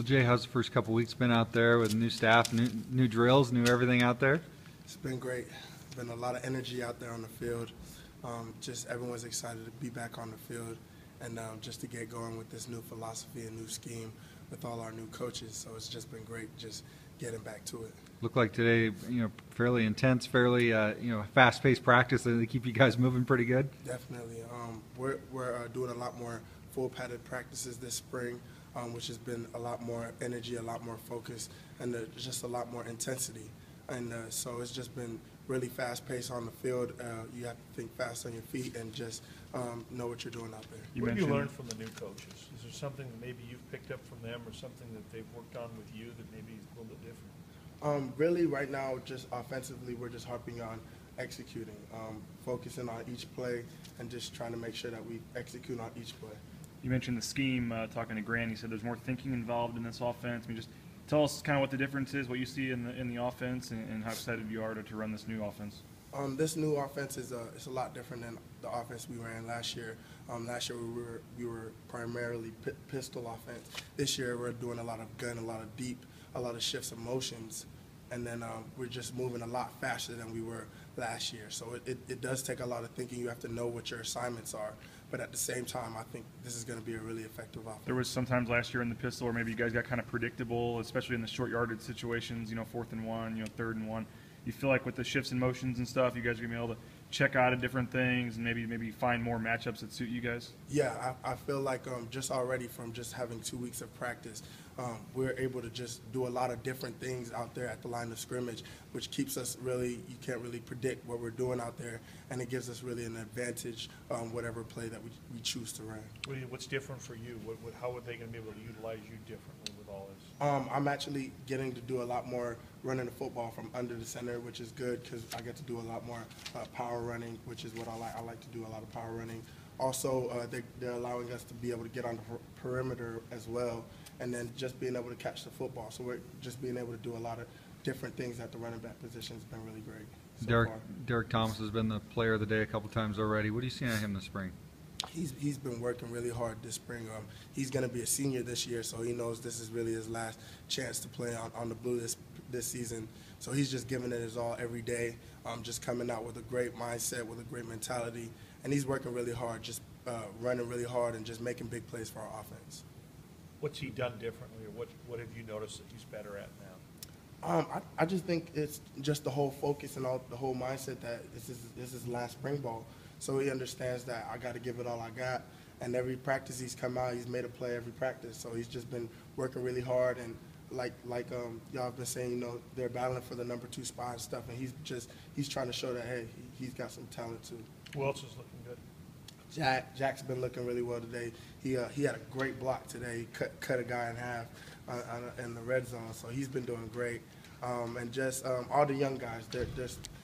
So Jay, how's the first couple weeks been out there with new staff, new drills, new everything out there? It's been great. Been a lot of energy out there on the field. Just everyone's excited to be back on the field and just to get going with this new philosophy and new scheme with all our new coaches. So it's just been great just getting back to it. Looked like today, fairly intense, fairly, fast-paced practice. They keep you guys moving pretty good. Definitely. We're doing a lot more full padded practices this spring, which has been a lot more energy, a lot more focus, and just a lot more intensity. And so it's just been really fast-paced on the field. You have to think fast on your feet and just know what you're doing out there. What have you learned from the new coaches? Is there something that maybe you've picked up from them or something that they've worked on with you that maybe is a little bit different? Really, right now, just offensively, we're just harping on executing, focusing on each play, and just trying to make sure that we execute on each play. You mentioned the scheme, talking to Grant. He said there's more thinking involved in this offense. Just tell us kind of what the difference is, what you see in the offense, and how excited you are to run this new offense. This new offense is it's a lot different than the offense we ran last year. Last year we were primarily pistol offense. This year we're doing a lot of gun, a lot of deep, a lot of shifts of motions, and then we're just moving a lot faster than we were last year. So it does take a lot of thinking. You have to know what your assignments are. But at the same time, I think this is going to be a really effective offense. There was sometimes last year in the pistol where maybe you guys got kind of predictable, especially in the short yardage situations, 4th and 1, 3rd and 1. You feel like with the shifts and motions and stuff, you guys are going to be able to check out of different things and maybe find more matchups that suit you guys? Yeah, I feel like just already from just having 2 weeks of practice, we're able to just do a lot of different things out there at the line of scrimmage, which keeps us really, you can't really predict what we're doing out there, and it gives us really an advantage whatever play that we choose to run. What's different for you? How are they going to be able to utilize you differently with all this? I'm actually getting to do a lot more running the football from under the center, which is good because I get to do a lot more power running, which is what I like. I like to do a lot of power running. Also, they're allowing us to be able to get on the perimeter as well, and then just being able to catch the football. So we're just being able to do a lot of different things at the running back position has been really great so far. Derek Thomas has been the player of the day a couple times already. What do you see on him this spring? He's been working really hard this spring. He's going to be a senior this year, so he knows this is really his last chance to play on the blue this season. So he's just giving it his all every day, just coming out with a great mindset, with a great mentality, and he's working really hard, just running really hard and just making big plays for our offense. What's he done differently, or what have you noticed that he's better at now? I just think it's just the whole focus and the whole mindset that this is his last spring ball. So he understands that I got to give it all I got. And every practice he's come out, he's made a play every practice. So he's just been working really hard. And like y'all have been saying, they're battling for the number 2 spot and stuff. And he's trying to show that, hey, he's got some talent too. Who else is looking good? Jack's been looking really well today. He had a great block today. He cut a guy in half in the red zone. So he's been doing great. And just all the young guys,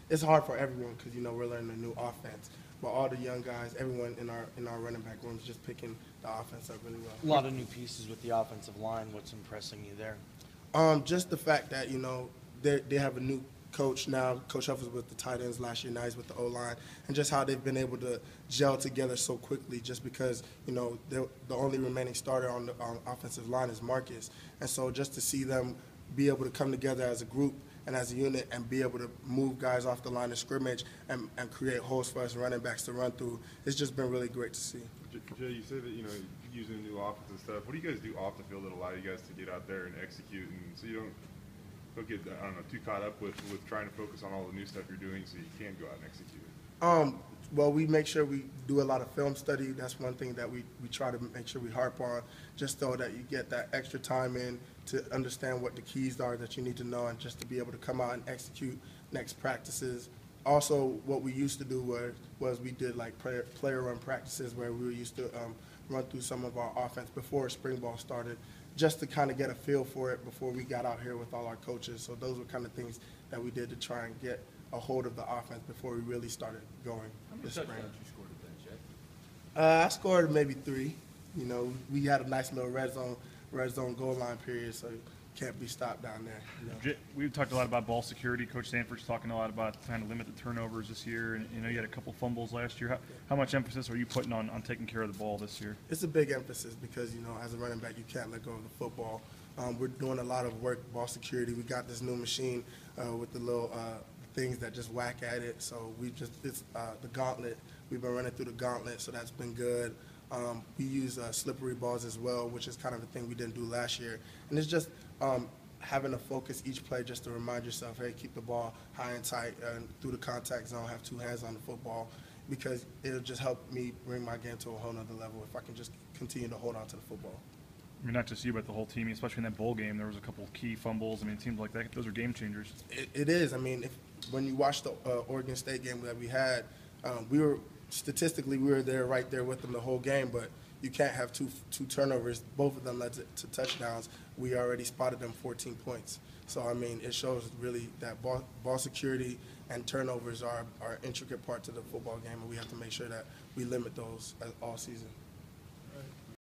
it's hard for everyone because, we're learning a new offense. But all the young guys, everyone in our running back room is just picking the offense up really well. A lot of new pieces with the offensive line. What's impressing you there? Just the fact that, they have a new coach now. Coach Huff was with the tight ends last year, now he's with the O-line. And just how they've been able to gel together so quickly just because, the only remaining starter on the offensive line is Marcus. And so just to see them be able to come together as a group and as a unit and be able to move guys off the line of scrimmage and create holes for us running backs to run through, it's just been really great to see. Jay, you said that, using a new offense and stuff. What do you guys do off the field that allow you guys to get out there and execute, and so you don't get, too caught up with trying to focus on all the new stuff you're doing so you can go out and execute it? Well, we make sure we do a lot of film study. That's one thing that we try to make sure we harp on, just so that you get that extra time in to understand what the keys are that you need to know and just to be able to come out and execute next practices. Also, what we used to do was we did like player run practices where we used to run through some of our offense before spring ball started, just to kind of get a feel for it before we got out here with all our coaches. So those were kind of things that we did to try and get a hold of the offense before we really started going this spring. How many touchdowns you scored today, Jay? I scored maybe 3. We had a nice little red zone goal line period, so can't be stopped down there. We've talked a lot about ball security. Coach Sanford's talking a lot about trying to limit the turnovers this year. And you had a couple fumbles last year. How much emphasis are you putting on taking care of the ball this year? It's a big emphasis because, as a running back, you can't let go of the football. We're doing a lot of work, ball security. We got this new machine with the little things that just whack at it. So it's the gauntlet. We've been running through the gauntlet, so that's been good. We use slippery balls as well, which is kind of a thing we didn't do last year. And it's just having to focus each play just to remind yourself, hey, keep the ball high and tight and through the contact zone, have two hands on the football, because it'll just help me bring my game to a whole nother level if I can just continue to hold on to the football. I mean, not just you, but the whole team, especially in that bowl game, there was a couple of key fumbles. I mean, it seemed like those are game changers. It is. I mean, when you watch the Oregon State game that we had, we were there right there with them the whole game, but you can't have two turnovers. Both of them led to touchdowns. We already spotted them 14 points. So, I mean, it shows really that ball security and turnovers are an intricate part to the football game, and we have to make sure that we limit those all season.